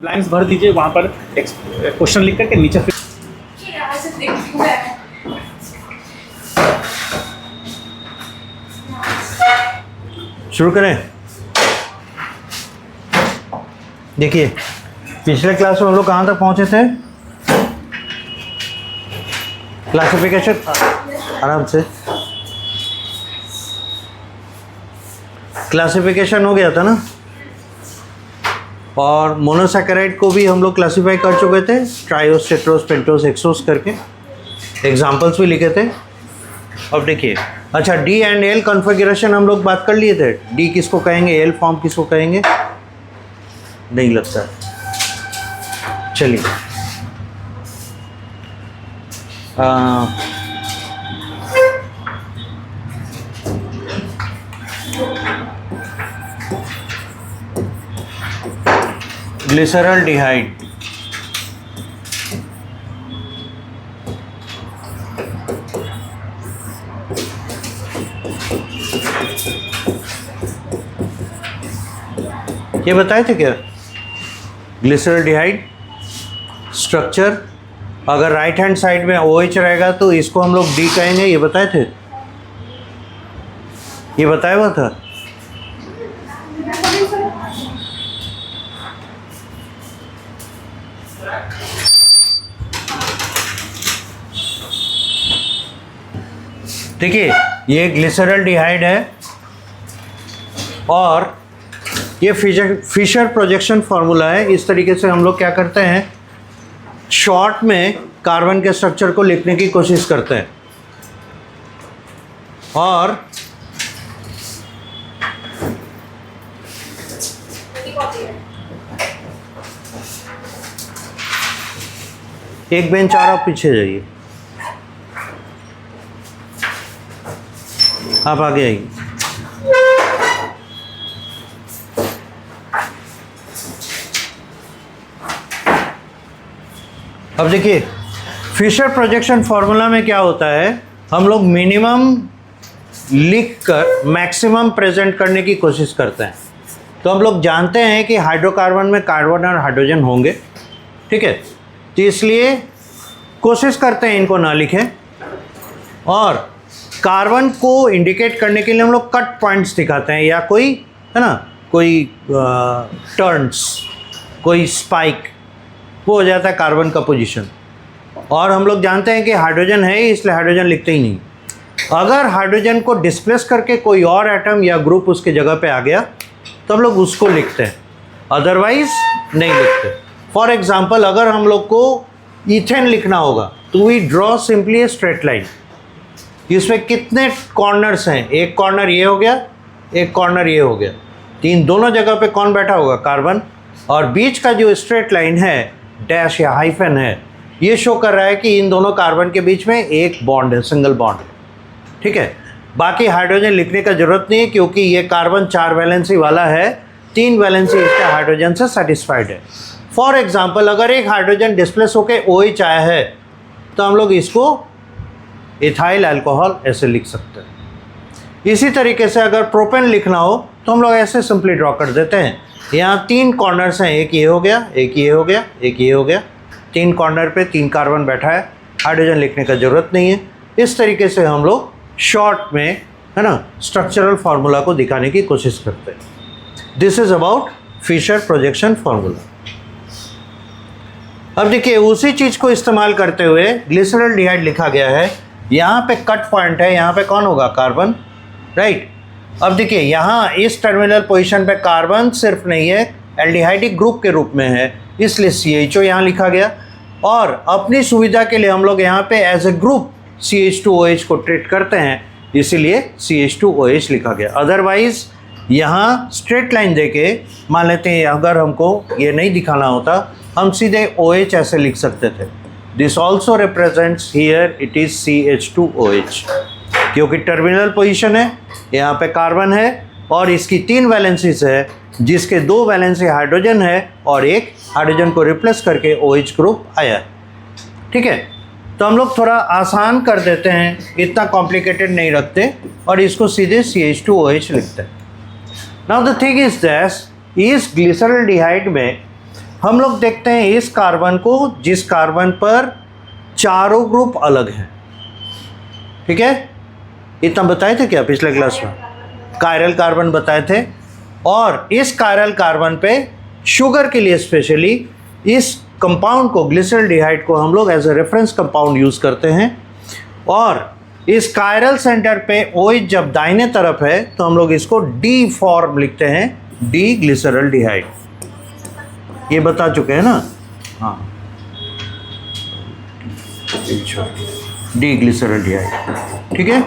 Blanks भर दीजिए वहाँ पर क्वेश्चन लिख करके नीचे फिर शुरू करें। देखिए पिछले क्लास में हम लोग कहाँ तक पहुँचे थे? क्लासिफिकेशन, आराम से क्लासिफिकेशन हो गया था ना, और मोनोसैकेराइड को भी हम लोग क्लासिफाई कर चुके थे, ट्रायोस, टेट्रोस, पेंटोस, हेक्सोस करके एग्जांपल्स भी लिखे थे। अब देखिए, अच्छा डी एंड एल कॉन्फ़िगरेशन हम लोग बात कर लिए थे। डी किसको कहेंगे, एल फॉर्म किसको कहेंगे, नहीं लगता है। चलिए ग्लिसरॉल्डिहाइड, ये बताए थे क्या? ग्लिसरॉल्डिहाइड स्ट्रक्चर, अगर राइट हैंड साइड में OH रहेगा तो इसको हम लोग डी कहेंगे, ये बताए थे, ये बताया हुआ था। देखिए ये ग्लिसरॉल्डिहाइड है और ये फिशर प्रोजेक्शन फार्मूला है। इस तरीके से हम लोग क्या करते हैं, शॉर्ट में कार्बन के स्ट्रक्चर को लिखने की कोशिश करते हैं। और एक बेंच आ रहा, पीछे जाइए, आप आगे आइए। अब देखिए फिशर प्रोजेक्शन फार्मूला में क्या होता है, हम लोग मिनिमम लिखकर मैक्सिमम प्रेजेंट करने की कोशिश करते हैं। तो हम लोग जानते हैं कि हाइड्रोकार्बन में कार्बन और हाइड्रोजन होंगे, ठीक है, तो इसलिए कोशिश करते हैं इनको ना लिखें। और कार्बन को इंडिकेट करने के लिए हम लोग कट पॉइंट्स दिखाते हैं, या कोई है ना, कोई टर्न्स, कोई स्पाइक, वो हो जाता है कार्बन का पोजीशन। और हम लोग जानते हैं कि हाइड्रोजन है, इसलिए हाइड्रोजन लिखते ही नहीं। अगर हाइड्रोजन को डिस्प्लेस करके कोई और एटम या ग्रुप उसके जगह पे आ गया तो हम लोग उसको लिखते हैं, अदरवाइज नहीं लिखते। फॉर एग्जाम्पल, अगर हम लोग को इथेन लिखना होगा तो we draw simply a straight line. इसमें कितने कॉर्नर्स हैं, एक कॉर्नर ये हो गया, एक कॉर्नर ये हो गया, तीन, दोनों जगह पे कौन बैठा होगा, कार्बन। और बीच का जो स्ट्रेट लाइन है, डैश या हाइफन है, ये शो कर रहा है कि इन दोनों कार्बन के बीच में एक बॉन्ड है, सिंगल बॉन्ड है, ठीक है। बाकी हाइड्रोजन लिखने का जरूरत नहीं है, क्योंकि ये कार्बन 4 वैलेंसी वाला है, 3 वैलेंसी इसका हाइड्रोजन से सेटिस्फाइड है। फॉर एग्जाम्पल, अगर एक हाइड्रोजन डिस्प्लेस होकर OH आया है तो हम लोग इसको इथाइल अल्कोहल ऐसे लिख सकते हैं। इसी तरीके से अगर प्रोपेन लिखना हो तो हम लोग ऐसे सिंपली ड्रॉ कर देते हैं। यहाँ 3 कॉर्नर्स हैं, एक ये हो गया, एक ये हो गया, एक ये हो गया, 3 कॉर्नर पे 3 कार्बन बैठा है, हाइड्रोजन लिखने का ज़रूरत नहीं है। इस तरीके से हम लोग शॉर्ट में, है ना, स्ट्रक्चरल फार्मूला को दिखाने की कोशिश करते हैं। This is about Fischer projection formula. अब देखिए उसी चीज़ को इस्तेमाल करते हुए ग्लिसरॉल्डिहाइड लिखा गया है। यहाँ पे कट पॉइंट है, यहाँ पे कौन होगा, कार्बन, राइट। अब देखिए यहाँ इस टर्मिनल पोजीशन पे कार्बन सिर्फ नहीं है, एल्डिहाइडिक ग्रुप के रूप में है, इसलिए CHO यहाँ लिखा गया। और अपनी सुविधा के लिए हम लोग यहाँ पे एज ए ग्रुप CH2OH को ट्रीट करते हैं, इसीलिए CH2OH लिखा गया। अदरवाइज यहाँ स्ट्रेट लाइन देके मान लेते हैं, अगर हमको ये नहीं दिखाना होता हम सीधे OH ऐसे लिख सकते थे। This also represents here it is CH2OH, क्योंकि टर्मिनल पोजीशन है, यहाँ पे कार्बन है और इसकी 3 वैलेंसीज है, जिसके 2 वैलेंसी हाइड्रोजन है और एक हाइड्रोजन को रिप्लेस करके OH ग्रुप आया, ठीक है। तो हम लोग थोड़ा आसान कर देते हैं, इतना कॉम्प्लिकेटेड नहीं रखते और इसको सीधे CH2OH लिखते हैं। Now the thing is this, इस ग्लिसरॉल्डिहाइड में हम लोग देखते हैं इस कार्बन को, जिस कार्बन पर चारों ग्रुप अलग हैं। ठीक है, इतना बताए थे क्या पिछले क्लास में? कायरल कार्बन बताए थे। और इस कायरल कार्बन पे शुगर के लिए स्पेशली इस कंपाउंड को, ग्लिसरॉल्डिहाइड को, हम लोग as a reference compound use करते हैं। और इस कायरल सेंटर पे OH जब दाहिने तरफ है तो हम लोग इसको डी फॉर्म लिखते हैं, डी ग्लिसरॉल्डिहाइड। ये बता चुके हैं ना? हाँ, डी ग्लिसरॉल्डिहाइड। ठीक है।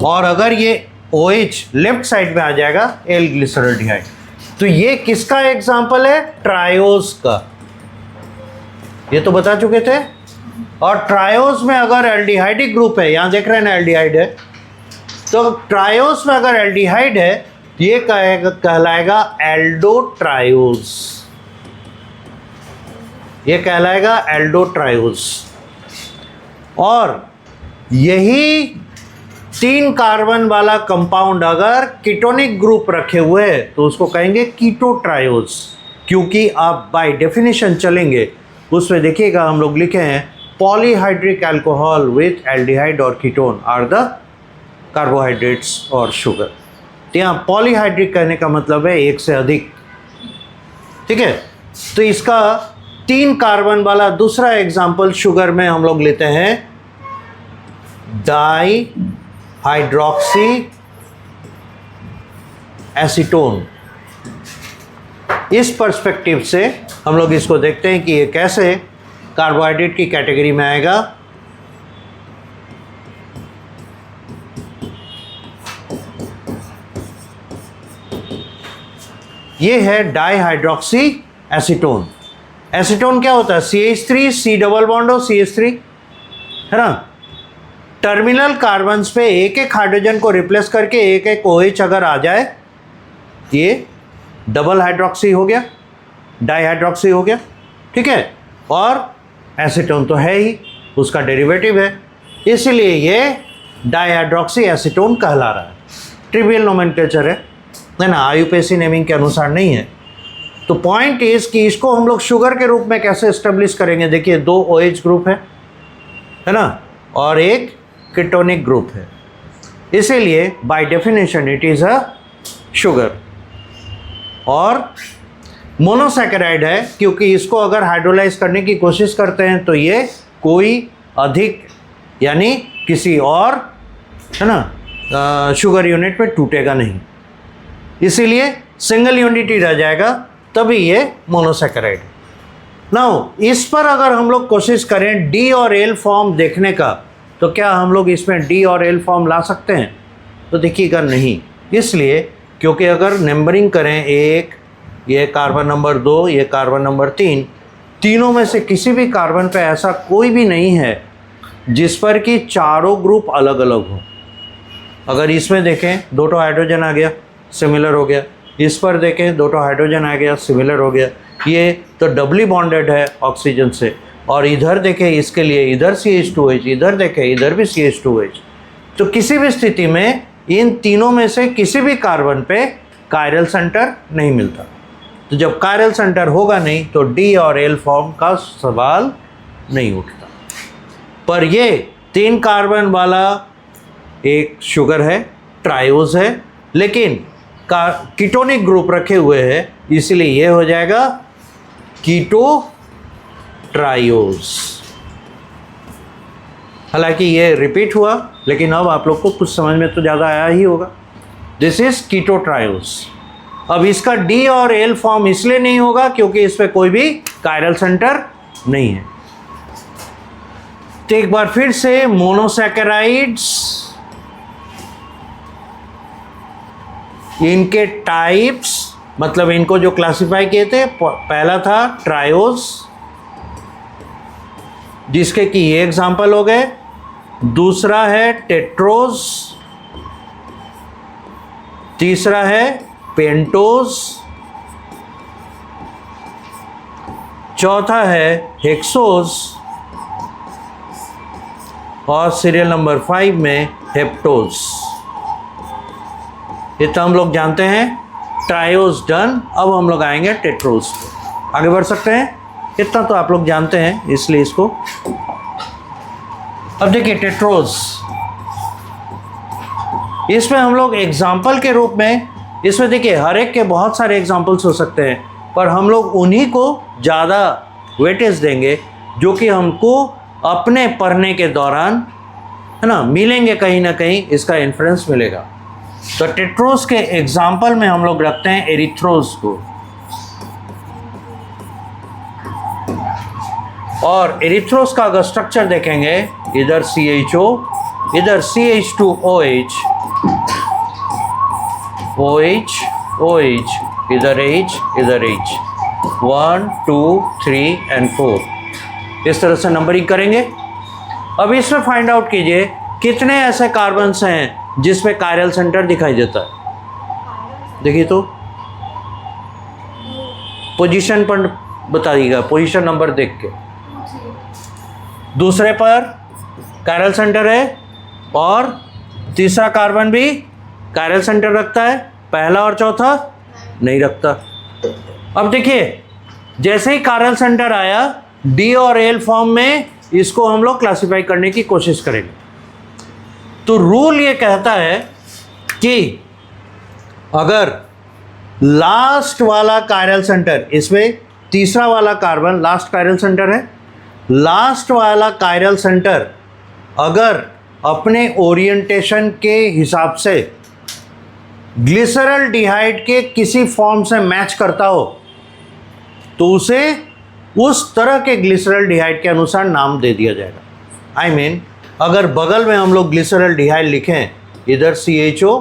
और अगर ये OH लेफ्ट साइड में आ जाएगा, एल ग्लिसरॉल्डिहाइड। तो ये किसका एग्जाम्पल है? ट्रायोज का। ये तो बता चुके थे। और ट्रायोज में अगर एल्डिहाइडिक ग्रुप है, यहां देख रहे हैं ना एल्डिहाइड है, तो ट्रायोज में अगर एल्डिहाइड है ये कहलाएगा एल्डोट्रायोज। ये कहलाएगा एल्डोट्रायोज। और यही 3 कार्बन वाला कंपाउंड अगर कीटोनिक ग्रुप रखे हुए हैं तो उसको कहेंगे कीटोट्रायोज। क्योंकि आप बाय डेफिनेशन चलेंगे उसमें देखिएगा हम लोग लिखे हैं पॉलीहाइड्रिक अल्कोहल विथ एल्डिहाइड और कीटोन आर द कार्बोहाइड्रेट्स और शुगर। तो यहाँ पॉलीहाइड्रिक कहने का मतलब है एक से अधिक। ठीक है। तो इसका 3 कार्बन वाला दूसरा एग्जाम्पल शुगर में हम लोग लेते हैं डाई हाइड्रोक्सी एसीटोन। इस पर्सपेक्टिव से हम लोग इसको देखते हैं कि ये कैसे कार्बोहाइड्रेट की कैटेगरी में आएगा। ये है डाईहाइड्रोक्सी एसीटोन। एसीटोन क्या होता है? CH3 C डबल बॉन्ड हो CH3, है ना। टर्मिनल कार्बन्स पे एक एक हाइड्रोजन को रिप्लेस करके एक एक OH अगर आ जाए, ये डबल हाइड्रोक्सी हो गया, डाईहाइड्रोक्सी हो गया। ठीक है। और एसीटोन तो है ही, उसका डेरिवेटिव है, इसलिए ये डाईहाइड्रोक्सी एसीटोन कहला रहा है। ट्रिवियल नोमेनक्लेचर है ना, आयुपेसी नेमिंग के अनुसार नहीं है। तो पॉइंट इज कि इसको हम लोग शुगर के रूप में कैसे एस्टेब्लिश करेंगे। देखिए 2 OH ग्रुप है ना, और एक कीटोनिक ग्रुप है, इसीलिए by definition it is a sugar. और मोनोसैकेराइड है क्योंकि इसको अगर हाइड्रोलाइज करने की कोशिश करते हैं तो ये कोई अधिक यानी किसी और, है ना, शुगर यूनिट पे टूटेगा नहीं, इसीलिए सिंगल यूनिट ही रह जाएगा, तभी ये मोनोसैकेराइड। नाउ इस पर अगर हम लोग कोशिश करें डी और एल फॉर्म देखने का, तो क्या हम लोग इसमें डी और एल फॉर्म ला सकते हैं? तो देखिएगा नहीं, इसलिए क्योंकि अगर नंबरिंग करें, एक ये कार्बन नंबर 2, ये कार्बन नंबर 3, तीनों में से किसी भी कार्बन पे ऐसा कोई भी नहीं है जिस पर कि चारों ग्रुप अलग अलग हो। अगर इसमें देखें 2 हाइड्रोजन आ गया, सिमिलर हो गया। इस पर देखें 2 हाइड्रोजन आ गया, सिमिलर हो गया। ये तो डबली बॉन्डेड है ऑक्सीजन से। और इधर देखें इसके लिए इधर CH2H, इधर देखें इधर भी CH2H। तो किसी भी स्थिति में इन तीनों में से किसी भी कार्बन पे कायरल सेंटर नहीं मिलता। तो जब कायरल सेंटर होगा नहीं तो डी और एल फॉर्म का सवाल नहीं उठता। पर ये 3 कार्बन वाला एक शुगर है, ट्रायोज है, लेकिन कीटोनिक ग्रुप रखे हुए हैं, इसलिए ये हो जाएगा कीटो ट्रायोज। हालांकि ये रिपीट हुआ, लेकिन अब आप लोग को कुछ समझ में तो ज़्यादा आया ही होगा। This is keto triose. अब इसका डी और एल फॉर्म इसलिए नहीं होगा क्योंकि इस पर कोई भी कायरल सेंटर नहीं है। तो एक बार फिर से मोनोसैकेराइड्स, इनके टाइप्स, मतलब इनको जो क्लासिफाई किए थे, पहला था ट्रायोज जिसके कि ये एग्जाम्पल हो गए। दूसरा है टेट्रोज, तीसरा है पेंटोज, चौथा है हेक्सोज, और सीरियल नंबर 5 में हेप्टोज। ये तो हम लोग जानते हैं। ट्रायोज डन, अब हम लोग आएंगे टेट्रोज पे। आगे बढ़ सकते हैं, इतना तो आप लोग जानते हैं इसलिए इसको। अब देखिए टेट्रोज, इसमें हम लोग एग्जाम्पल के रूप में, इसमें देखिए हर एक के बहुत सारे एग्जाम्पल्स हो सकते हैं, पर हम लोग उन्हीं को ज़्यादा वेटेज देंगे जो कि हमको अपने पढ़ने के दौरान, है ना, मिलेंगे, कहीं ना कहीं इसका इन्फ्लुएंस मिलेगा। तो टेट्रोज के एग्जाम्पल में हम लोग रखते हैं एरिथ्रोज को, और एरिथ्रोज का अगर स्ट्रक्चर देखेंगे, इधर CHO, इधर CH2OH, OH, OH, इधर H, इधर H, 1 2 3 and 4, इस तरह से नंबरिंग करेंगे। अब इसमें फाइंड आउट कीजिए कितने ऐसे कार्बन्स हैं जिसमें कायरल सेंटर दिखाई देता है। देखिए तो पोजीशन पर बताइएगा, पोजीशन नंबर देख के। दूसरे पर कायरल सेंटर है और तीसरा कार्बन भी कायरल सेंटर रखता है, पहला और चौथा नहीं रखता। अब देखिए जैसे ही कायरल सेंटर आया, D और L फॉर्म में इसको हम लोग क्लासिफाई करने की कोशिश करेंगे। तो रूल ये कहता है कि अगर लास्ट वाला कायरल सेंटर, इसमें तीसरा वाला कार्बन लास्ट कायरल सेंटर है, लास्ट वाला कायरल सेंटर अगर अपने ओरिएंटेशन के हिसाब से ग्लिसरल्डिहाइड के किसी फॉर्म से मैच करता हो तो उसे उस तरह के ग्लिसरल्डिहाइड के अनुसार नाम दे दिया जाएगा। I mean, अगर बगल में हम लोग ग्लिसरल्डिहाइड लिखें, इधर CHO,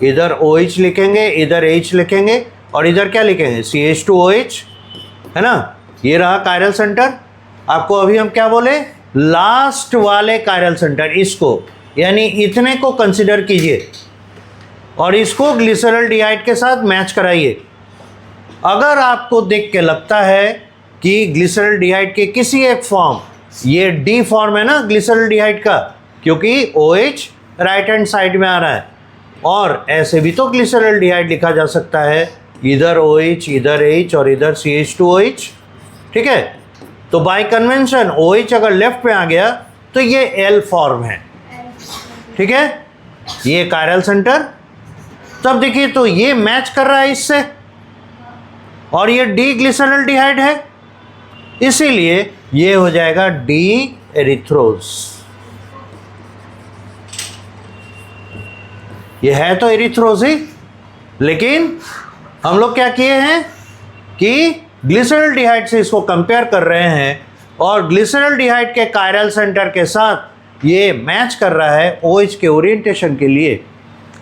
इधर OH लिखेंगे, इधर H लिखेंगे और इधर क्या लिखेंगे, CH2OH, है ना, ये रहा कायरल सेंटर। आपको अभी हम क्या बोले, लास्ट वाले कायरल सेंटर, इसको यानी इतने को कंसिडर कीजिए और इसको ग्लिसरल्डिहाइड के साथ मैच कराइए। अगर आपको देख के लगता है कि ग्लिसरल्डिहाइड के किसी एक फॉर्म, ये D फॉर्म है ना ग्लिसरल्डिहाइड का, क्योंकि OH राइट हैंड साइड में आ रहा है, और ऐसे भी तो ग्लिसरल्डिहाइड लिखा जा सकता है, इधर OH, इधर H और इधर CH2OH, ठीक है। तो बाय कन्वेंशन OH अगर लेफ्ट में आ गया तो ये L फॉर्म है, ठीक है, ये कायरल सेंटर। तब देखिए तो ये मैच कर रहा है इससे, और ये D ग्लिसरल्डिहाइड है, इसीलिए ये हो जाएगा D एरिथ्रोज। ये है तो एरिथ्रोज ही, लेकिन हम लोग क्या किए हैं कि ग्लिसरल्डिहाइड से इसको कंपेयर कर रहे हैं और ग्लिसरल्डिहाइड के कायरल सेंटर के साथ ये मैच कर रहा है OH के ओरिएंटेशन के लिए,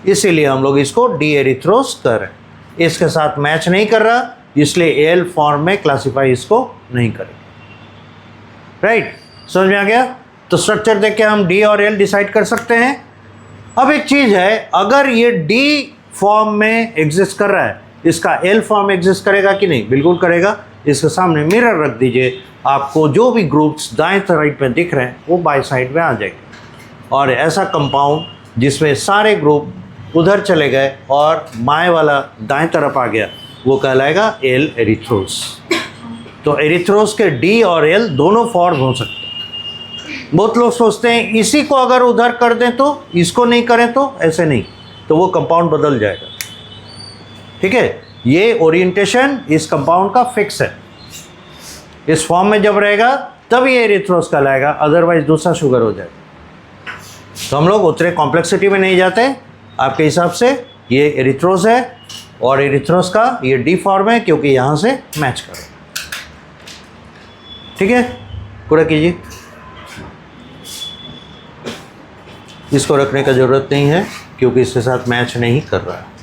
इसीलिए हम लोग इसको D एरिथ्रोज कर रहे हैं। इसके साथ मैच नहीं कर रहा, इसलिए L फॉर्म में क्लासिफाई इसको नहीं करें। राइट, समझ में आ गया। तो स्ट्रक्चर देख के हम D और L डिसाइड कर सकते हैं। अब एक चीज़ है, अगर ये D फॉर्म में एग्जिस्ट कर रहा है, इसका L फॉर्म एग्जिस्ट करेगा कि नहीं? बिल्कुल करेगा। इसके सामने मिरर रख दीजिए, आपको जो भी ग्रुप्स दाएं साइड में दिख रहे हैं वो बाएं साइड में आ जाएंगे, और ऐसा कंपाउंड जिसमें सारे ग्रुप उधर चले गए और बाएं वाला दाएं तरफ आ गया, वो कहलाएगा L एरिथ्रोज। तो एरिथ्रोज के D और L दोनों फॉर्म हो सकते हैं। बहुत लोग सोचते हैं इसी को अगर उधर कर दें तो, इसको नहीं करें तो, ऐसे नहीं, तो वो कंपाउंड बदल जाएगा। ठीक है, ये ओरिएंटेशन इस कंपाउंड का फिक्स है। इस फॉर्म में जब रहेगा तब ये एरिथ्रोज कहलाएगा, अदरवाइज दूसरा शुगर हो जाएगा। तो हम लोग उतने कॉम्प्लेक्सिटी में नहीं जाते। आपके हिसाब से ये एरिथ्रोज है और एरिथ्रोज का ये D फॉर्म है क्योंकि यहाँ से मैच करो। ठीक है, पूरा कीजिए। इसको रखने का ज़रूरत नहीं है क्योंकि इसके साथ मैच नहीं कर रहा है।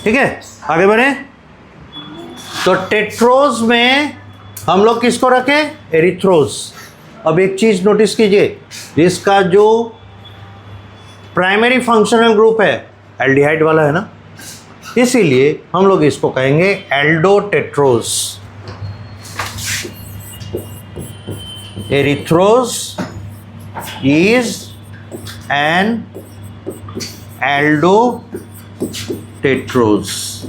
ठीक है, आगे बढ़े। तो टेट्रोज में हम लोग किसको रखें? एरिथ्रोज। अब एक चीज़ नोटिस कीजिए, इसका जो प्राइमरी फंक्शनल ग्रुप है एल्डिहाइड वाला है ना, इसीलिए हम लोग इसको कहेंगे aldotetrose. Erythrose is and aldotetrose.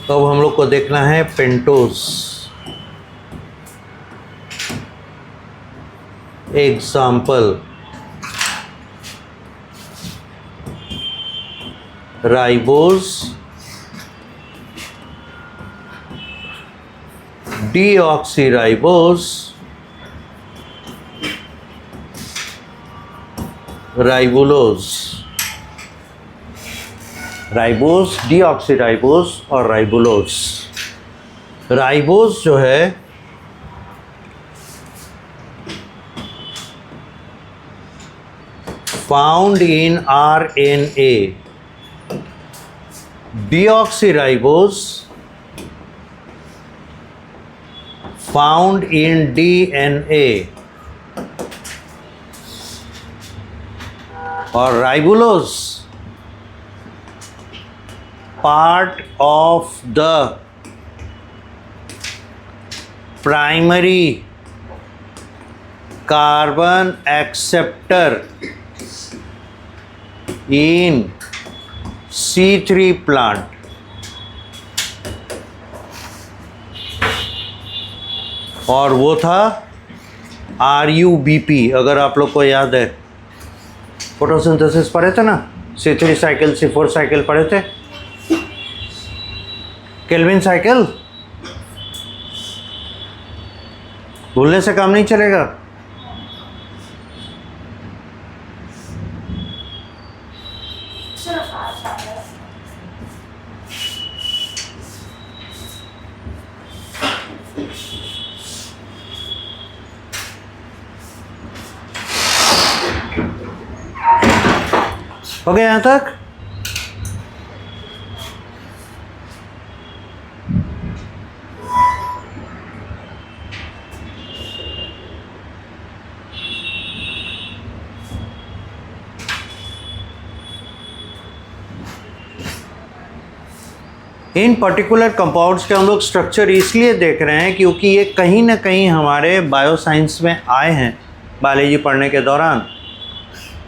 तो अब हम लोग को देखना है pentose. Example ribose, deoxyribose, ribulose. Ribose, deoxyribose और राइबोलोज। राइबोज जो है found in RNA, deoxyribose found in DNA और राइबोलोज part of the primary carbon acceptor in C3 plant। और वो था RUBP, अगर आप लोग को याद है, फोटोसिंथेसिस पढ़े थे ना, C3 साइकिल C4 साइकिल पढ़े थे, केल्विन साइकिल। भूलने से काम नहीं चलेगा। हो गया यहाँ तक? इन पर्टिकुलर कंपाउंड्स के हम लोग स्ट्रक्चर इसलिए देख रहे हैं क्योंकि ये कहीं ना कहीं हमारे बायोसाइंस में आए हैं बायोलॉजी पढ़ने के दौरान।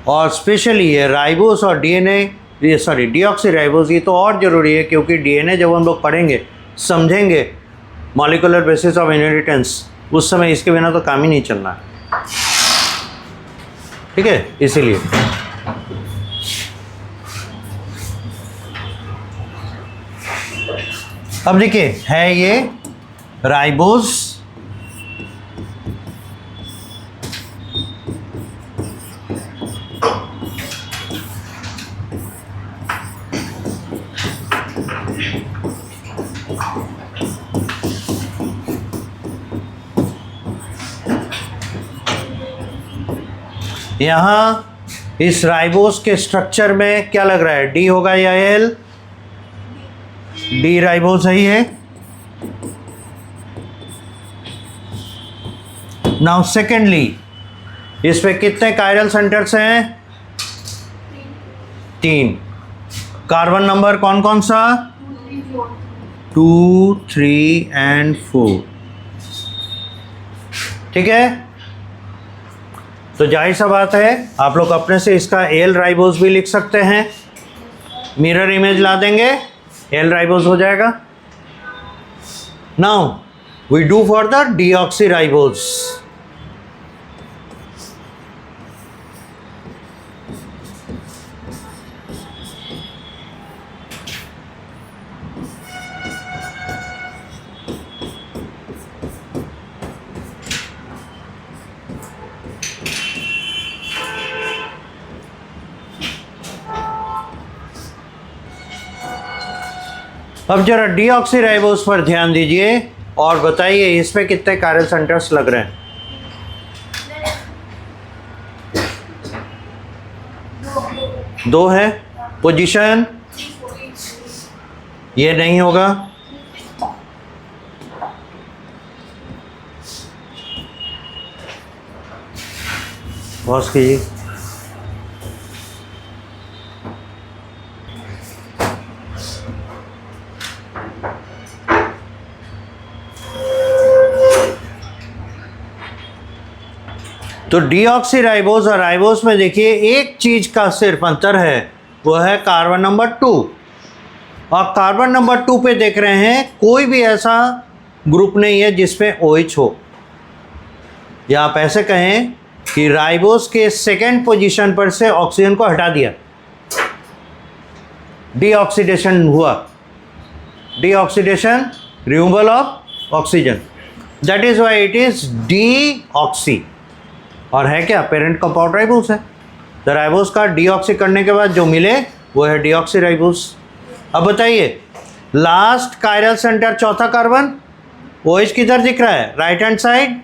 और स्पेशली ये राइबोस और डीऑक्सीराइबोस, ये तो और ज़रूरी है क्योंकि DNA जब हम लोग पढ़ेंगे, समझेंगे मॉलिक्यूलर बेसिस ऑफ इनहेरिटेंस, उस समय इसके बिना तो काम ही नहीं चलना है। ठीक है, इसीलिए अब देखिए है ये राइबोस, यहाँ इस राइबोस के स्ट्रक्चर में क्या लग रहा है, डी होगा या एल? डी राइबोस सही है। नाउ सेकेंडली इस पे कितने कायरल सेंटर्स हैं? 3। कार्बन नंबर कौन कौन सा? 2, 3 एंड 4। ठीक है, तो जाहिर सा बात है आप लोग अपने से इसका एल राइबोस भी लिख सकते हैं। मिरर इमेज ला देंगे, एल राइबोस हो जाएगा। Now we do for the deoxyribose. अब जरा डीऑक्सीराइबोस पर ध्यान दीजिए और बताइए इसमें कितने कायरल सेंटर्स लग रहे हैं? 2 है। पोजीशन ये नहीं होगा, पॉज कीजिए। तो डीऑक्सीराइबोस और राइबोस में देखिए एक चीज का सिर्फ अंतर है, वो है कार्बन नंबर 2। और कार्बन नंबर 2 पे देख रहे हैं कोई भी ऐसा ग्रुप नहीं है जिसमें OH हो, या आप ऐसे कहें कि राइबोस के सेकेंड पोजीशन पर से ऑक्सीजन को हटा दिया, डीऑक्सीडेशन हुआ, deoxidation, removal of oxygen, that is why it is deoxy. और है क्या, पेरेंट कंपाउंड राइबोस है। तो राइबोस का डीऑक्सी करने के बाद जो मिले वो है डीऑक्सीराइबोस। अब बताइए, लास्ट कायरल सेंटर चौथा कार्बन, OH किधर दिख रहा है, राइट हैंड साइड,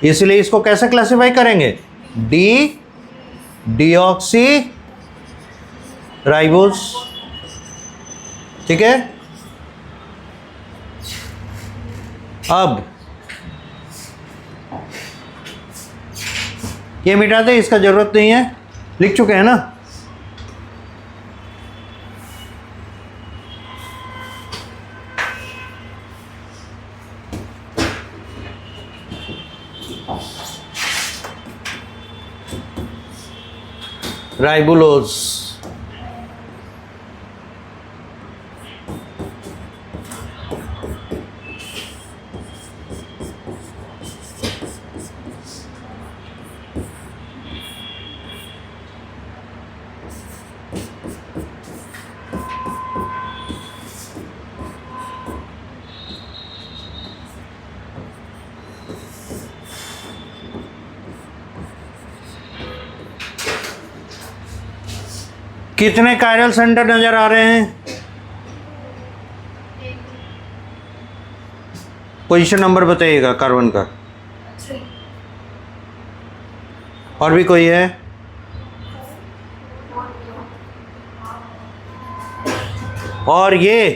इसलिए इसको कैसे क्लासिफाई करेंगे, डीऑक्सी राइबोस। ठीक है। अब ये मिटा दे, इसका जरूरत नहीं है, लिख चुके हैं ना। राइबुलोज, कितने कायरल सेंटर नजर आ रहे हैं, पोजीशन नंबर बताइएगा कार्बन का। और भी कोई है, और ये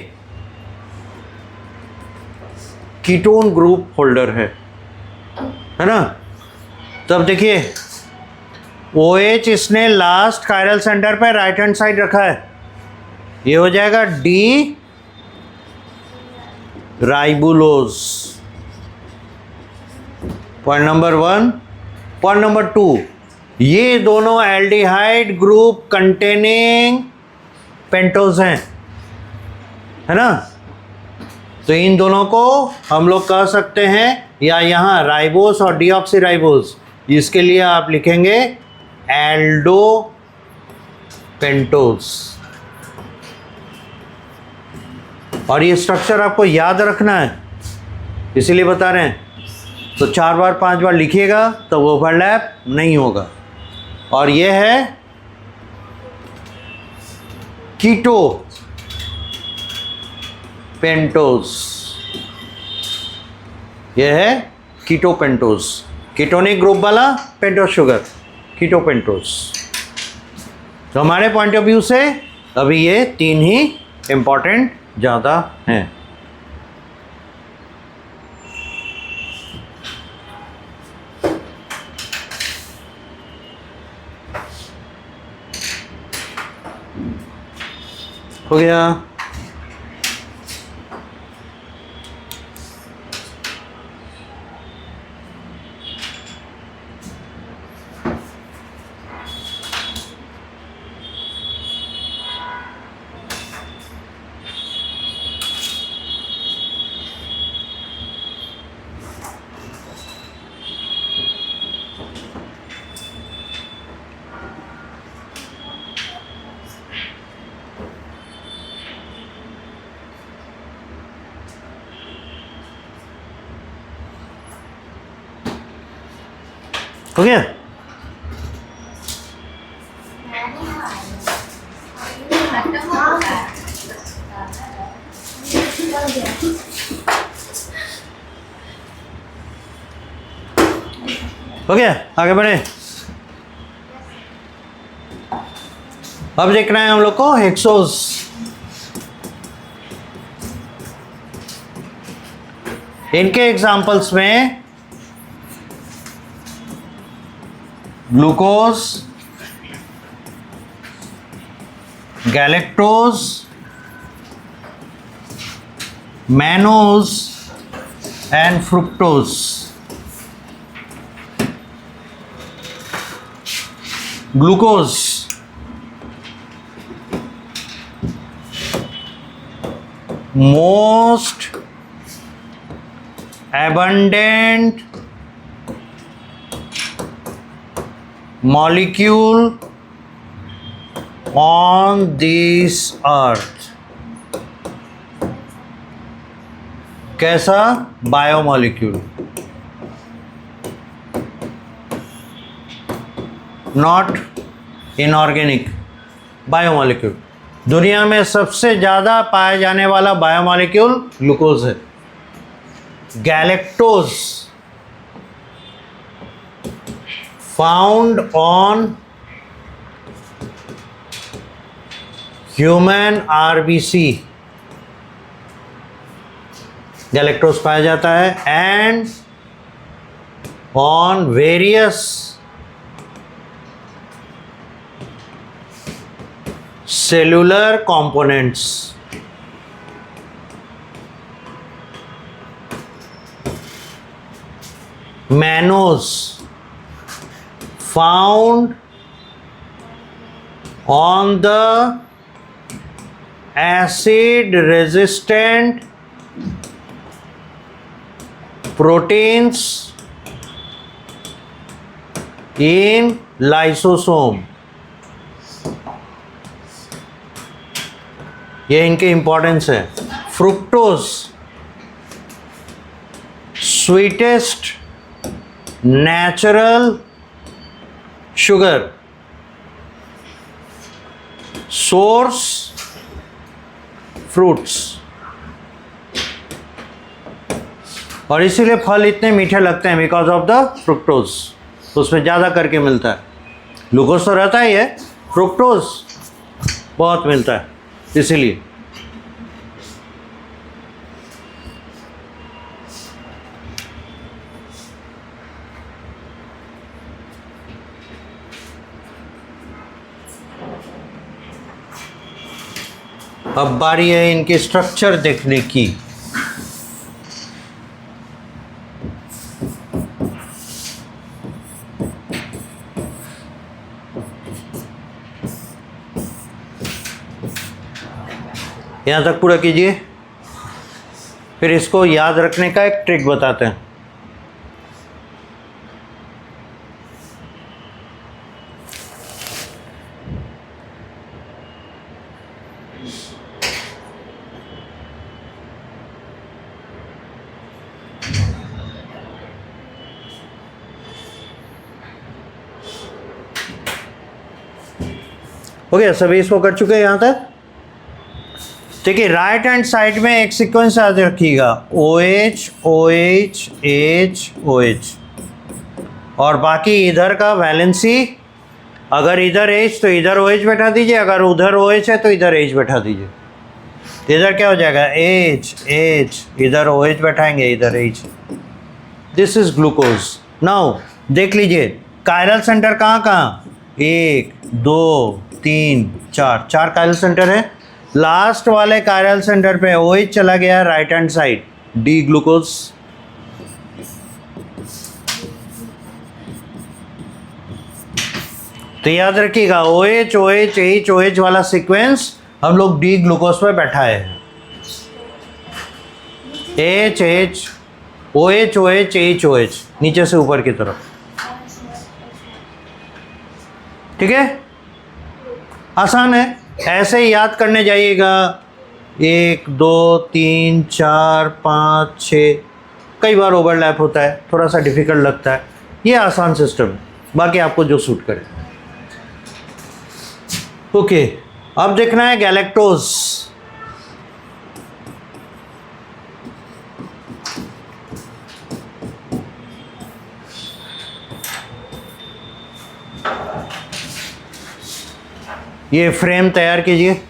कीटोन ग्रुप होल्डर है ना। तब देखिए OH इसने लास्ट कायरल सेंटर पे राइट हैंड साइड रखा है, ये हो जाएगा D ribulose. Point number 1। Point number 2, ये दोनों एल्डिहाइड ग्रुप कंटेनिंग पेंटोज हैं, है ना। तो इन दोनों को हम लोग कह सकते हैं, या यहाँ राइबोस और डीऑक्सीराइबोस, इसके लिए आप लिखेंगे एल्डो पेंटोज। और ये स्ट्रक्चर आपको याद रखना है, इसीलिए बता रहे हैं। तो 4 बार 5 बार लिखिएगा तो वो ओवरलैप नहीं होगा। और ये है कीटो पेंटोज, ये है कीटो पेंटोज, कीटोनिक ग्रुप वाला पेंटोज शुगर, कीटो पेंटोज। तो हमारे पॉइंट ऑफ व्यू से अभी ये 3 ही इंपॉर्टेंट ज़्यादा हैं। हो गया। हो गया। हो गया, आगे बढ़े। अब देखना है हम लोग को हेक्सोज। इनके एग्जाम्पल्स में glucose, galactose, mannose and fructose. Glucose most abundant molecule on this earth. कैसा? Biomolecule, not inorganic, biomolecule. दुनिया में सबसे ज़्यादा पाया जाने वाला बायोमोलिक्यूल ग्लूकोज है। Galactose found on human RBC, galactose पाया जाता है, and on various cellular components. mannose found on the acid resistant proteins in lysosome। ये इनके इंपॉर्टेंस है। Fructose sweetest natural sugar, source fruits, और इसीलिए फल इतने मीठे लगते हैं बिकॉज ऑफ द फ्रुक्टोज, उसमें ज़्यादा करके मिलता है। ग्लूकोज तो रहता ही है, फ्रुक्टोज बहुत मिलता है इसीलिए। अब बारी है इनके स्ट्रक्चर देखने की। यहाँ तक पूरा कीजिए, फिर इसको याद रखने का एक ट्रिक बताते हैं। ओके, सभी इसको कर चुके हैं यहाँ तक। देखिए राइट हैंड साइड में एक सीक्वेंस याद रखिएगा, OH OH H OH, और बाकी इधर का वैलेंसी, अगर इधर H तो इधर OH बैठा दीजिए, अगर उधर OH है तो इधर H बैठा दीजिए। इधर क्या हो जाएगा? H H, इधर OH बैठाएंगे, इधर H। This is glucose. Now देख लीजिए कायरल सेंटर कहाँ कहाँ, 1 2 3 4, 4 कायरल सेंटर है। लास्ट वाले कायरल सेंटर पे OH चला गया right hand side, D glucose. तो याद रखिएगा OH OH H OH वाला सीक्वेंस हम लोग डी ग्लूकोज पे बैठाए हैं। H H OH OH H OH, नीचे से ऊपर की तरफ। ठीक है, आसान है, ऐसे ही याद करने जाइएगा। 1 2 3 4 5 6, कई बार ओवरलैप होता है, थोड़ा सा डिफिकल्ट लगता है। ये आसान सिस्टम है, बाकी आपको जो सूट करे। ओके, अब देखना है गैलेक्टोज। ये फ्रेम तैयार कीजिए।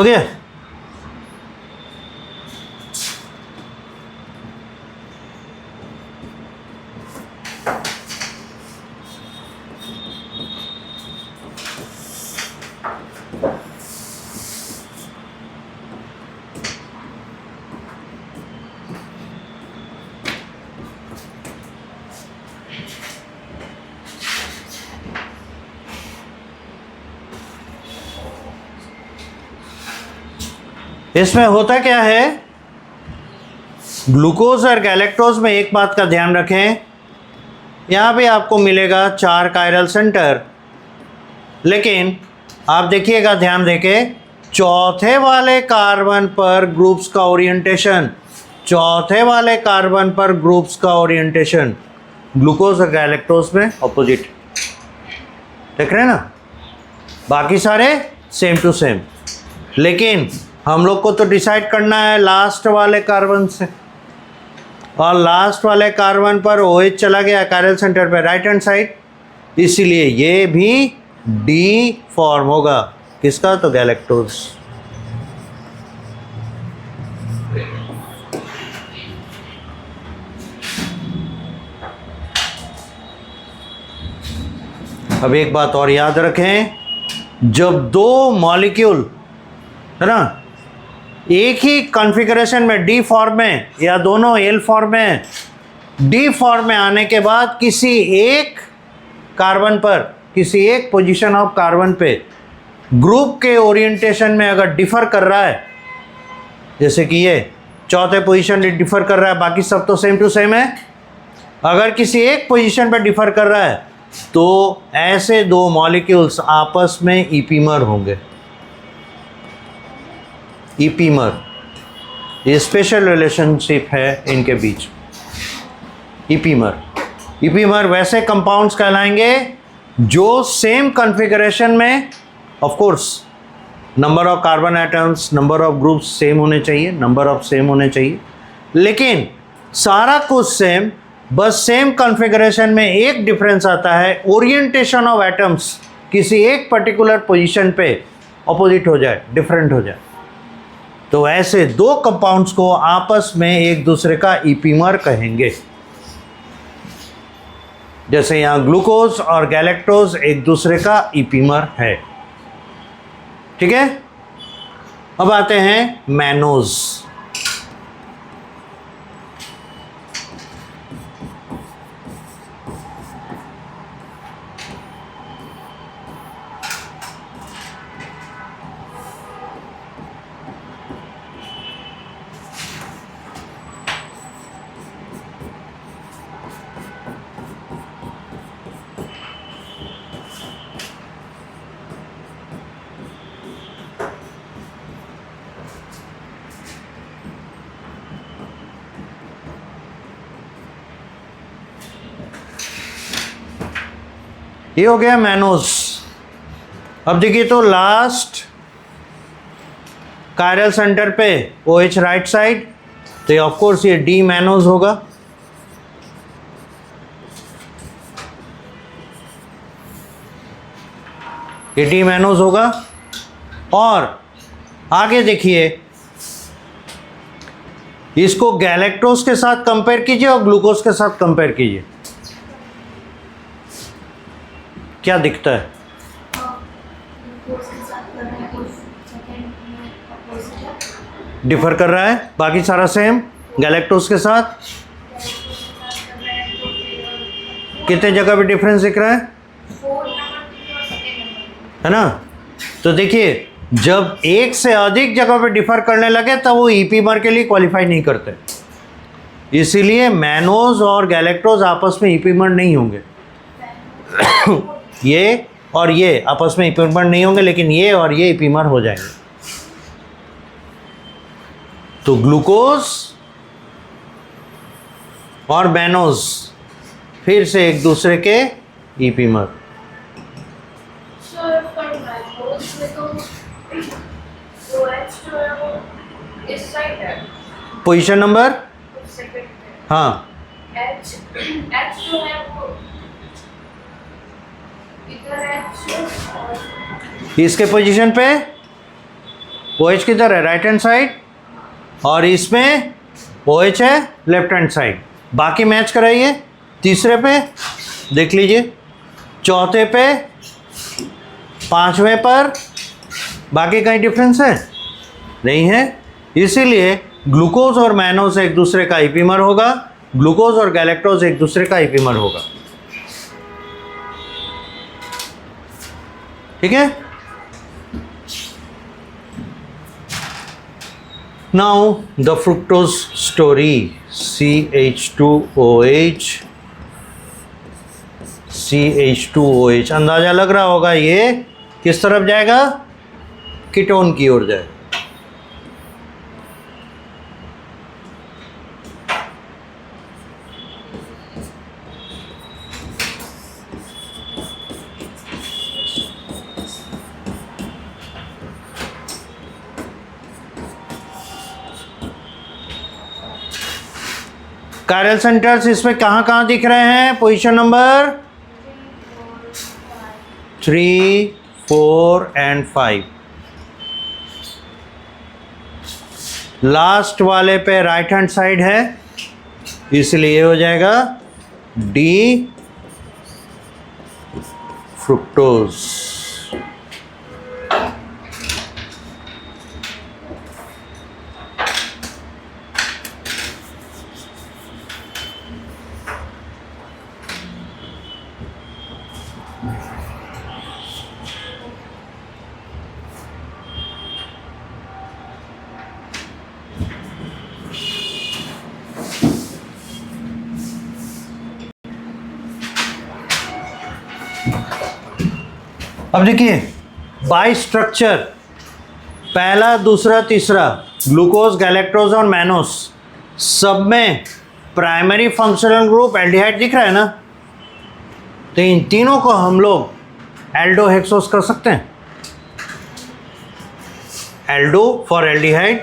हो गया। इसमें होता क्या है, ग्लूकोज और गैलेक्टोज में एक बात का ध्यान रखें, यहाँ पे आपको मिलेगा 4 कायरल सेंटर, लेकिन आप देखिएगा ध्यान देके, चौथे वाले कार्बन पर ग्रुप्स का ओरिएंटेशन, चौथे वाले कार्बन पर ग्रुप्स का ओरिएंटेशन ग्लूकोज और गैलेक्टोज में ऑपोजिट। देख रहे हैं ना, बाकी सारे सेम टू सेम, लेकिन हम लोग को तो डिसाइड करना है लास्ट वाले कार्बन से, और लास्ट वाले कार्बन पर OH चला गया कायरल सेंटर पे राइट हैंड साइड, इसीलिए ये भी डी फॉर्म होगा। किसका? तो गैलेक्टोज। अब एक बात और याद रखें, जब दो मॉलिक्यूल है ना एक ही कॉन्फ़िगरेशन में डी फॉर्म में या दोनों एल फॉर्म में, डी फॉर्म में आने के बाद किसी एक कार्बन पर, किसी एक पोजीशन ऑफ कार्बन पे ग्रुप के ओरिएंटेशन में अगर डिफर कर रहा है, जैसे कि ये चौथे पोजीशन पे डिफर कर रहा है, बाकी सब तो सेम टू सेम है, अगर किसी एक पोजीशन पे डिफर कर रहा है तो ऐसे दो मॉलिक्यूल्स आपस में ईपीमर होंगे। ईपीमर, ये स्पेशल रिलेशनशिप है इनके बीच। ईपीमर, ईपीमर वैसे कंपाउंड्स कहलाएंगे जो सेम कॉन्फ़िगरेशन में, of course number of carbon atoms, number of groups same होने चाहिए, नंबर ऑफ सेम होने चाहिए, लेकिन सारा कुछ सेम, बस सेम कॉन्फ़िगरेशन में एक डिफरेंस आता है, ओरिएंटेशन ऑफ एटम्स किसी एक पर्टिकुलर पोजीशन पे अपोजिट हो जाए, डिफरेंट हो जाए। तो ऐसे दो कंपाउंड्स को आपस में एक दूसरे का ईपीमर कहेंगे। जैसे यहाँ ग्लूकोज और गैलेक्टोज एक दूसरे का ईपीमर है। ठीक है, अब आते हैं मैनोज। ये हो गया मैनोज। अब देखिए तो लास्ट कायरल सेंटर पे OH राइट साइड, तो ऑफ कोर्स ये डी मैनोज होगा। ये डी मैनोज होगा। और आगे देखिए, इसको गैलेक्टोज के साथ कंपेयर कीजिए और ग्लूकोज के साथ कंपेयर कीजिए, क्या दिखता है? डिफर कर रहा है, बाकी सारा सेम। गैलेक्टोज के साथ कितने जगह पे डिफरेंस दिख रहा है ना? तो देखिए, जब एक से अधिक जगह पे डिफर करने लगे तब वो ईपीमर के लिए क्वालिफाई नहीं करते, इसीलिए मैनोज और गैलेक्टोज आपस में ईपीमर नहीं होंगे। ये और ये आपस में ईपीमर नहीं होंगे, लेकिन ये और ये ईपीमर हो जाएंगे। तो ग्लूकोज और मैनोज फिर से एक दूसरे के ईपीमर। पोजीशन नंबर, हाँ, इसके पोजीशन पे OH किधर है? राइट हैंड साइड, और इसमें OH है लेफ्ट हैंड साइड। बाकी मैच कराइए। तीसरे पे देख लीजिए, चौथे पे, पांचवें पर, बाकी कहीं डिफरेंस है? नहीं है। इसीलिए ग्लूकोज और मैनोज एक दूसरे का इपीमर होगा, ग्लूकोज और गैलेक्टोज एक दूसरे का इपीमर होगा। ठीक है। Now the fructose story, CH2OH, CH2OH। अंदाजा लग रहा होगा ये किस तरफ जाएगा? कीटोन की ओर जाएगा। कायरल सेंटर्स इसमें कहाँ कहाँ दिख रहे हैं? Position number 3, 4 and 5। लास्ट वाले पे राइट हैंड साइड है, इसलिए ये हो जाएगा डी फ्रुक्टोज। अब देखिए बाई स्ट्रक्चर, पहला, दूसरा, तीसरा, ग्लूकोज, गैलेक्टोज और मैनोस, सब में प्राइमरी फंक्शनल ग्रुप एल्डिहाइड दिख रहा है ना? तो इन तीनों को हम लोग एल्डो हेक्सोस कर सकते हैं। एल्डो फॉर एल्डिहाइड,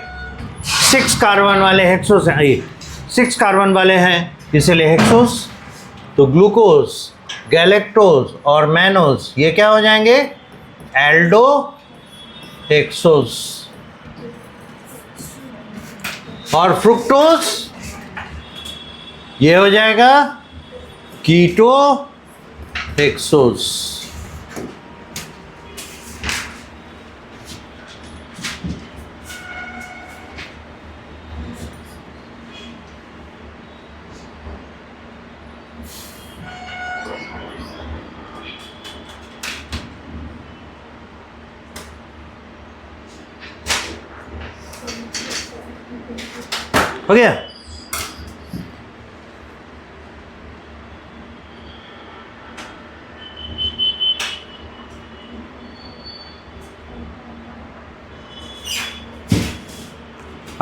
6 कार्बन वाले हेक्सोस हैं, ये 6 कार्बन वाले हैं इसलिए हेक्सोस। तो ग्लूकोज, गैलेक्टोज और मैनोज ये क्या हो जाएंगे? Aldo hexose. और फ्रुक्टोज ये हो जाएगा कीटो हेक्सोस। हो गया?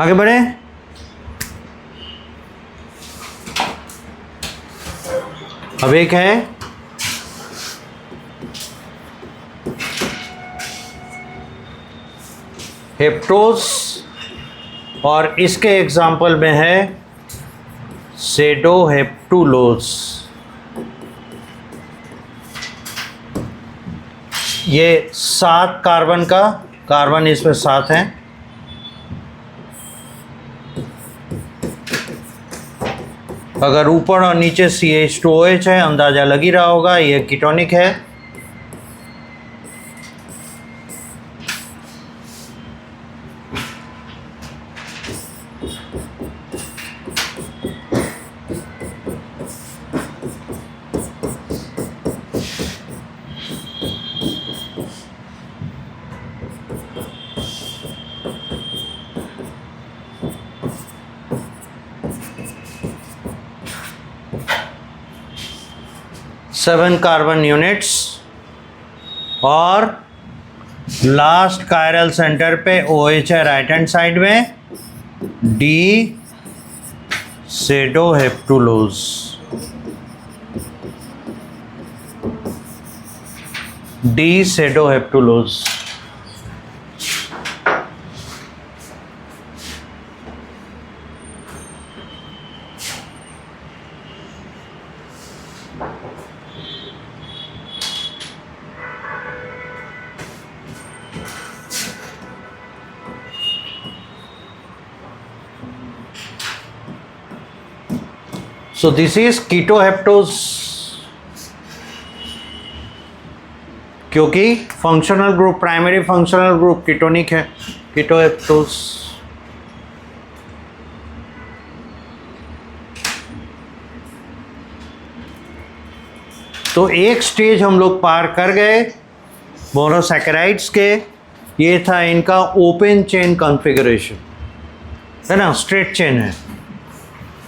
आगे बढ़े। अब एक है हेप्टोज, और इसके एग्जाम्पल में है सेडोहेप्टुलोज। ये 7 कार्बन का, कार्बन इसमें 7 हैं। अगर ऊपर और नीचे CH2OH है, अंदाजा लग ही रहा होगा ये कीटोनिक है। सेवन कार्बन यूनिट्स, और लास्ट कायरल सेंटर पे OH है राइट हैंड साइड में, D sedoheptulose. D sedoheptulose. So this is ketoheptose, क्योंकि functional group, primary functional group ketonic है, कीटोहेप्टोस। तो एक स्टेज हम लोग पार कर गए मोनोसैकेराइड्स के, ये था इनका ओपन चेन कॉन्फ़िगरेशन, है ना, स्ट्रेट चेन है।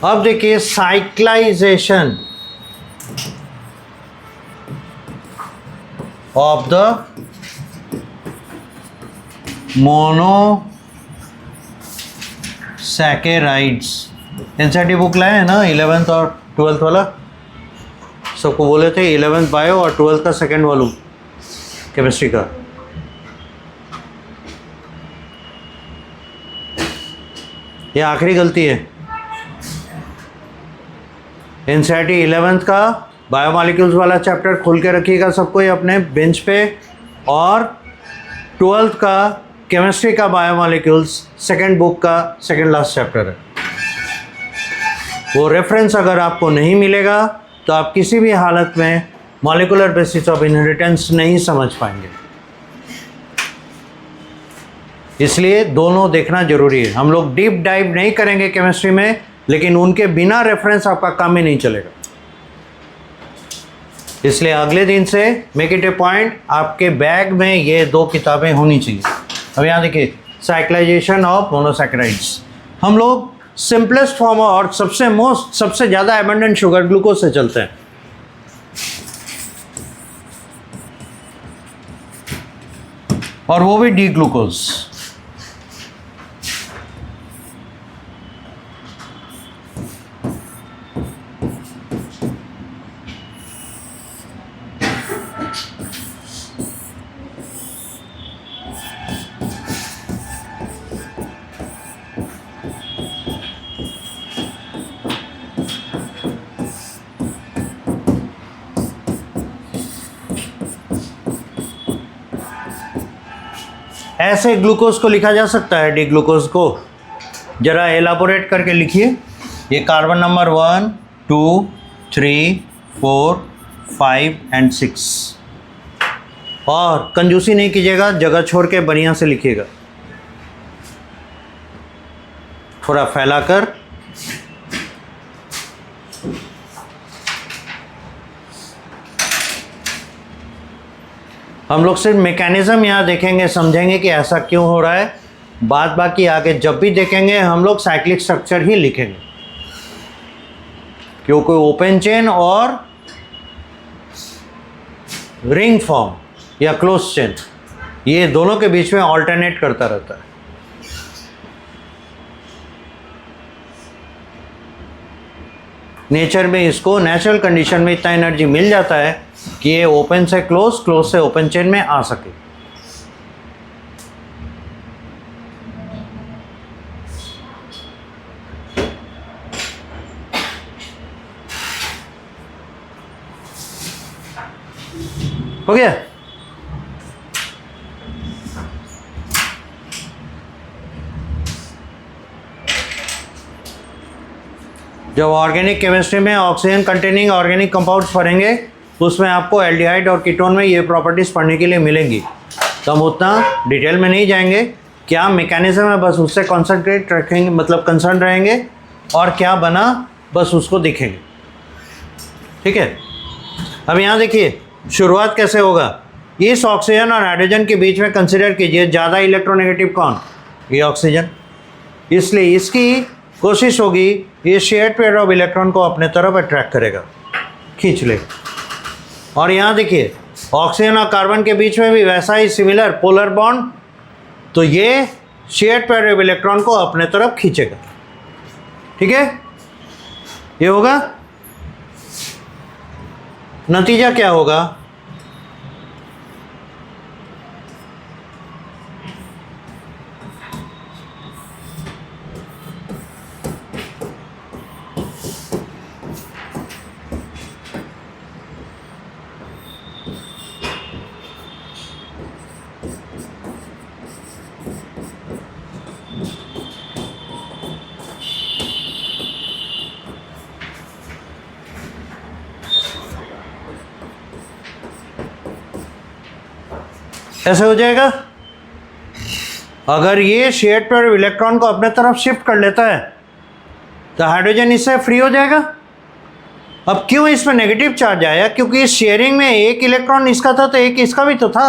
अब देखिए cyclisation of the monosaccharides. NCERT book लाए हैं ना 11th और 12th वाला, सबको बोले थे 11th बायो और 12th का सेकेंड वॉल्यूम केमिस्ट्री का। ये आखिरी गलती है। एनसीईआरटी 11th का बायोमॉलिक्यूल्स वाला चैप्टर खोल के रखिएगा सबको ये अपने बेंच पे, और 12th का केमिस्ट्री का बायोमॉलिक्यूल्स सेकेंड बुक का सेकेंड लास्ट चैप्टर है। वो रेफरेंस अगर आपको नहीं मिलेगा तो आप किसी भी हालत में मॉलिक्यूलर बेसिस ऑफ इनहेरिटेंस नहीं समझ पाएंगे। इसलिए दोनों देखना जरूरी है। हम लोग डीप डाइव नहीं करेंगे केमिस्ट्री में, लेकिन उनके बिना रेफरेंस आपका काम ही नहीं चलेगा। इसलिए अगले दिन से मेक इट ए पॉइंट, आपके बैग में ये दो किताबें होनी चाहिए। अब यहाँ देखिए साइक्लाइजेशन ऑफ मोनोसैकेराइड्स, हम लोग सिंपलेस्ट फॉर्म और सबसे ज़्यादा एबंडेंट शुगर ग्लूकोज से चलते हैं। और वो भी डी ग्लूकोज। ऐसे ग्लूकोज को लिखा जा सकता है, डी ग्लूकोज को जरा एलाबोरेट करके लिखिए। ये कार्बन नंबर 1, 2, 3, 4, 5 एंड 6। और कंजूसी नहीं कीजिएगा, जगह छोड़ के बढ़िया से लिखिएगा, थोड़ा फैलाकर। हम लोग सिर्फ मैकेनिज्म यहाँ देखेंगे, समझेंगे कि ऐसा क्यों हो रहा है। बाद बाकी आगे जब भी देखेंगे हम लोग साइक्लिक स्ट्रक्चर ही लिखेंगे, क्योंकि ओपन चेन और रिंग फॉर्म या क्लोज चेन, ये दोनों के बीच में ऑल्टरनेट करता रहता है। नेचर में इसको, नेचुरल कंडीशन में इतना एनर्जी मिल जाता है कि ये ओपन से क्लोज, क्लोज से ओपन चेन में आ सके। हो गया? जब ऑर्गेनिक केमिस्ट्री में ऑक्सीजन कंटेनिंग ऑर्गेनिक कंपाउंड्स पढ़ेंगे, उसमें आपको एल्डिहाइड और कीटोन में ये प्रॉपर्टीज़ पढ़ने के लिए मिलेंगी। तो हम उतना डिटेल में नहीं जाएंगे, क्या मैकेनिज्म है बस उससे कॉन्सेंट्रेट रखेंगे, मतलब कंसर्न रहेंगे, और क्या बना बस उसको दिखेंगे। ठीक है, अब यहाँ देखिए शुरुआत कैसे होगा। इस ऑक्सीजन और हाइड्रोजन के बीच में कंसिडर कीजिए ज़्यादा इलेक्ट्रोनेगेटिव कौन, ये ऑक्सीजन। इसलिए इसकी कोशिश होगी ये शेयर्ड पेयर ऑफ इलेक्ट्रॉन को अपने तरफ अट्रैक्ट करेगा, खींच ले। और यहाँ देखिए ऑक्सीजन और कार्बन के बीच में भी वैसा ही सिमिलर पोलर बॉन्ड, तो ये शेयर्ड पेयर ऑफ इलेक्ट्रॉन को अपने तरफ खींचेगा। ठीक है, ये होगा। नतीजा क्या होगा, ऐसे हो जाएगा। अगर ये शेयर्ड पेयर इलेक्ट्रॉन को अपने तरफ शिफ्ट कर लेता है तो हाइड्रोजन इससे फ्री हो जाएगा। अब क्यों इसमें नेगेटिव चार्ज आया? क्योंकि इस शेयरिंग में एक इलेक्ट्रॉन इसका था तो एक इसका भी तो था,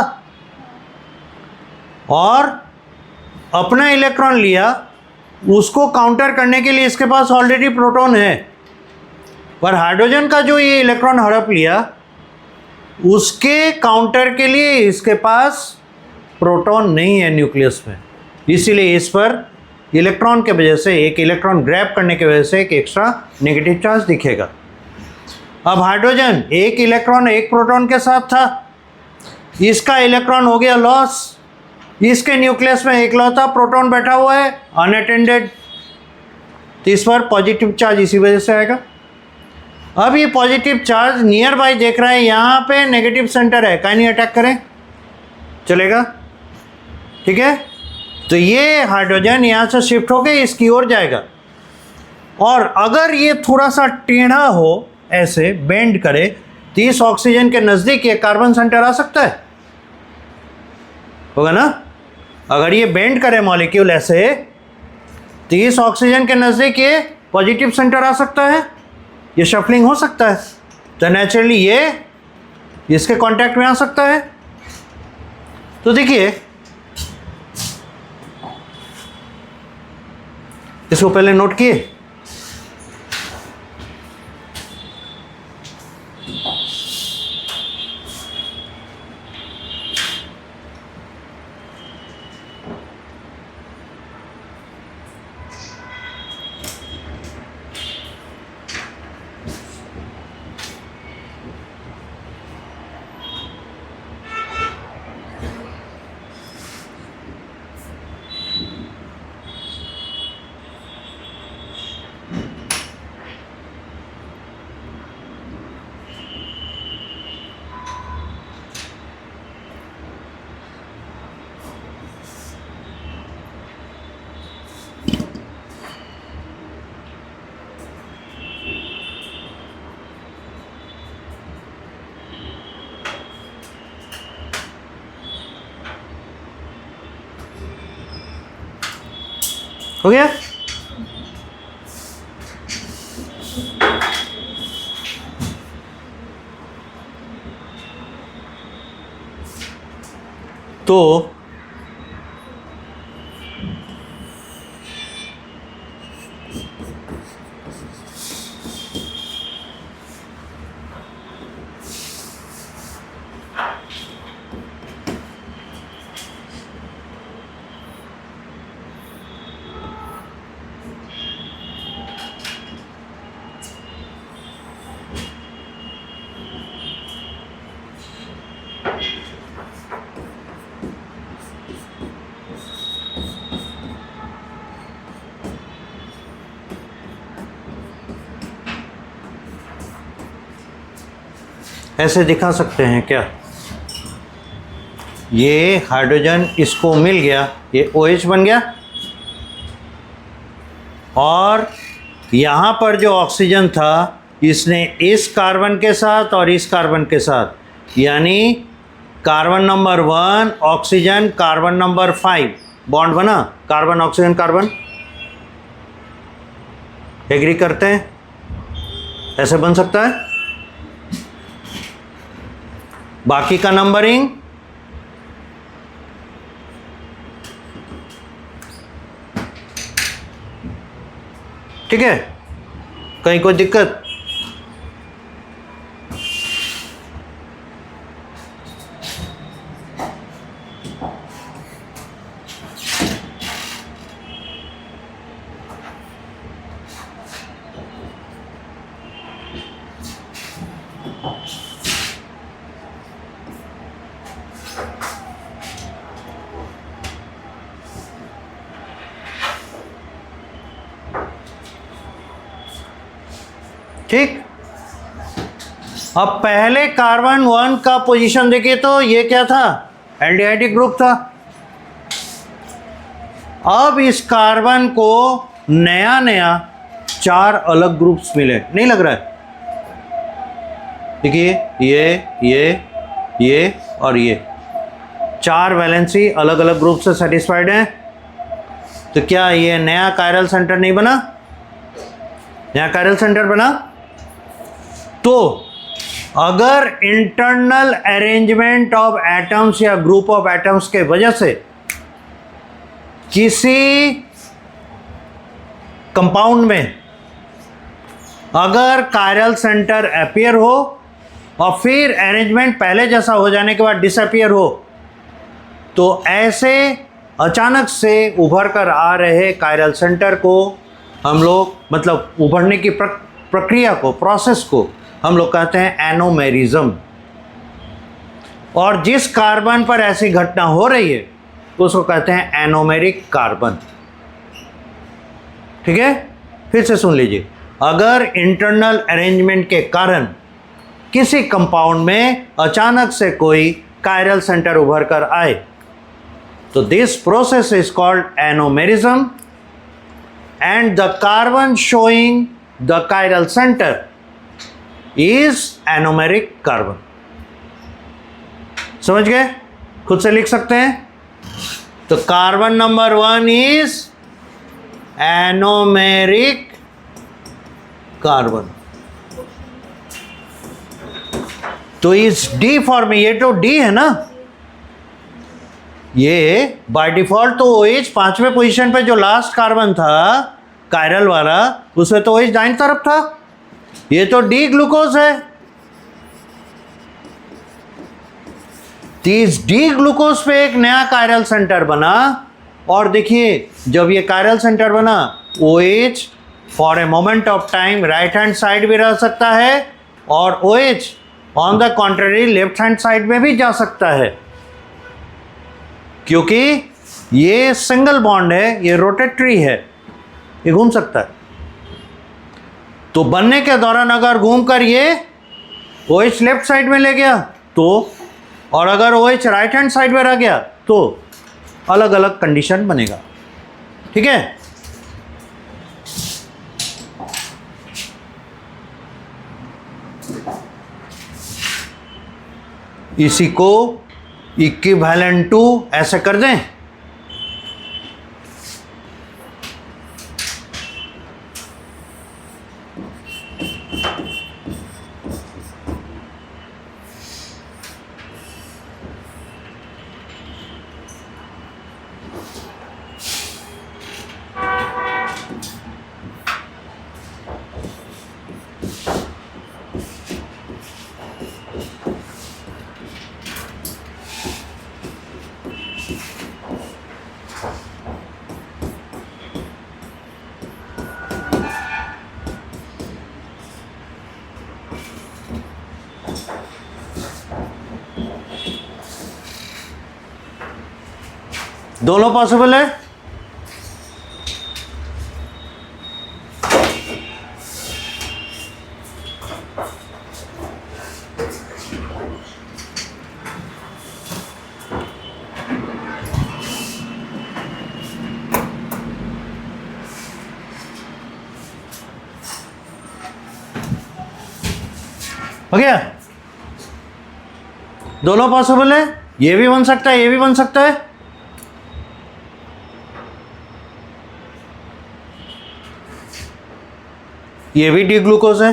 और अपना इलेक्ट्रॉन लिया, उसको काउंटर करने के लिए इसके पास ऑलरेडी प्रोटॉन है। पर हाइड्रोजन का जो ये इलेक्ट्रॉन हड़प लिया, उसके काउंटर के लिए इसके पास प्रोटॉन नहीं है न्यूक्लियस में, इसीलिए इस पर इलेक्ट्रॉन के वजह से, एक इलेक्ट्रॉन ग्रैब करने की वजह से एक एक्स्ट्रा नेगेटिव चार्ज दिखेगा। अब हाइड्रोजन एक इलेक्ट्रॉन एक प्रोटॉन के साथ था, इसका इलेक्ट्रॉन हो गया लॉस, इसके न्यूक्लियस में एकलौता प्रोटॉन बैठा हुआ है अनअटेंडेड, तो इस पर पॉजिटिव चार्ज इसी वजह से आएगा। अब ये पॉजिटिव चार्ज नियर बाय देख रहा है, यहाँ पे नेगेटिव सेंटर है, कहीं नहीं अटैक करें, चलेगा, ठीक है। तो ये हाइड्रोजन यहाँ से शिफ्ट होकर इसकी ओर जाएगा, और अगर ये थोड़ा सा टेढ़ा हो, ऐसे बेंड करे, तो इस ऑक्सीजन के नज़दीक ये कार्बन सेंटर आ सकता है, होगा ना। अगर ये बेंड करे मॉलिक्यूल ऐसे, तो इस ऑक्सीजन के नज़दीक ये पॉजिटिव सेंटर आ सकता है, ये शफलिंग हो सकता है, तो नेचुरली ये इसके कांटेक्ट में आ सकता है। तो देखिए, इसको पहले नोट किए, हो गया। तो ऐसे दिखा सकते हैं क्या? ये हाइड्रोजन इसको मिल गया, ये OH बन गया, और यहाँ पर जो ऑक्सीजन था इसने इस कार्बन के साथ और इस कार्बन के साथ, यानी carbon number 1 oxygen carbon number 5 bond बना, कार्बन ऑक्सीजन कार्बन, एग्री करते हैं? ऐसे बन सकता है। बाकी का नंबरिंग ठीक है, कहीं कोई दिक्कत? ठीक। अब पहले कार्बन 1 का पोजीशन देखिए, तो ये क्या था? एल्डिहाइडिक ग्रुप था। अब इस कार्बन को नया नया 4 अलग ग्रुप्स मिले, नहीं लग रहा है? देखिए, ये और ये, 4 वैलेंसी अलग अलग ग्रुप से सेटिस्फाइड हैं, तो क्या ये नया कायरल सेंटर नहीं बना? नया कायरल सेंटर बना। तो अगर इंटरनल अरेंजमेंट ऑफ एटम्स या ग्रुप ऑफ एटम्स के वजह से किसी कंपाउंड में अगर कायरल सेंटर अपीयर हो और फिर अरेंजमेंट पहले जैसा हो जाने के बाद डिसअपीयर हो, तो ऐसे अचानक से उभर कर आ रहे कायरल सेंटर को हम लोग, मतलब उभरने की प्रक्रिया को, प्रोसेस को हम लोग कहते हैं एनोमेरिज्म। और जिस कार्बन पर ऐसी घटना हो रही है उसको कहते हैं एनोमेरिक कार्बन। ठीक है, फिर से सुन लीजिए। अगर इंटरनल अरेंजमेंट के कारण किसी कंपाउंड में अचानक से कोई कायरल सेंटर उभर कर आए, तो this process is called anomerism and the carbon showing the chiral centre is anomeric carbon. समझ गए? खुद से लिख सकते हैं। तो carbon number 1 is anomeric carbon. तो इस डी फॉर्म में, ये तो डी है ना, ये बाय डिफॉल्ट तो OH 5वें पोजीशन पे जो लास्ट कार्बन था कायरल वाला, उसमें तो OH दाईं तरफ था। ये तो डी ग्लूकोज है। इस डी ग्लूकोज पे एक नया कायरल सेंटर बना, और देखिए जब ये कायरल सेंटर बना, OH for a moment of time right hand side भी रह सकता है और OH on the contrary left hand side में भी जा सकता है, क्योंकि ये सिंगल बॉन्ड है, ये रोटेटरी है, ये घूम सकता है। तो बनने के दौरान अगर घूमकर ये OH लेफ्ट साइड में ले गया तो, और अगर OH राइट हैंड साइड में रह गया तो अलग अलग कंडीशन बनेगा। ठीक है, इसी को इक्विवेलेंट टू ऐसे कर दें। दोनों पॉसिबल है। हो गया, दोनों पॉसिबल है। ये भी बन सकता है, ये भी बन सकता है। ये भी डी ग्लूकोज है।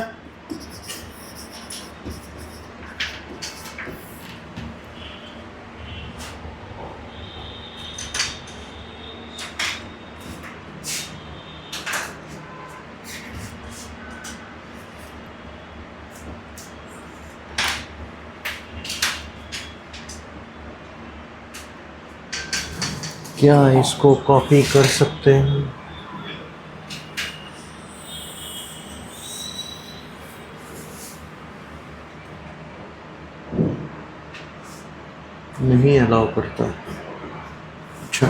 क्या इसको कॉपी कर सकते हैं? नहीं अलाउ करता। अच्छा,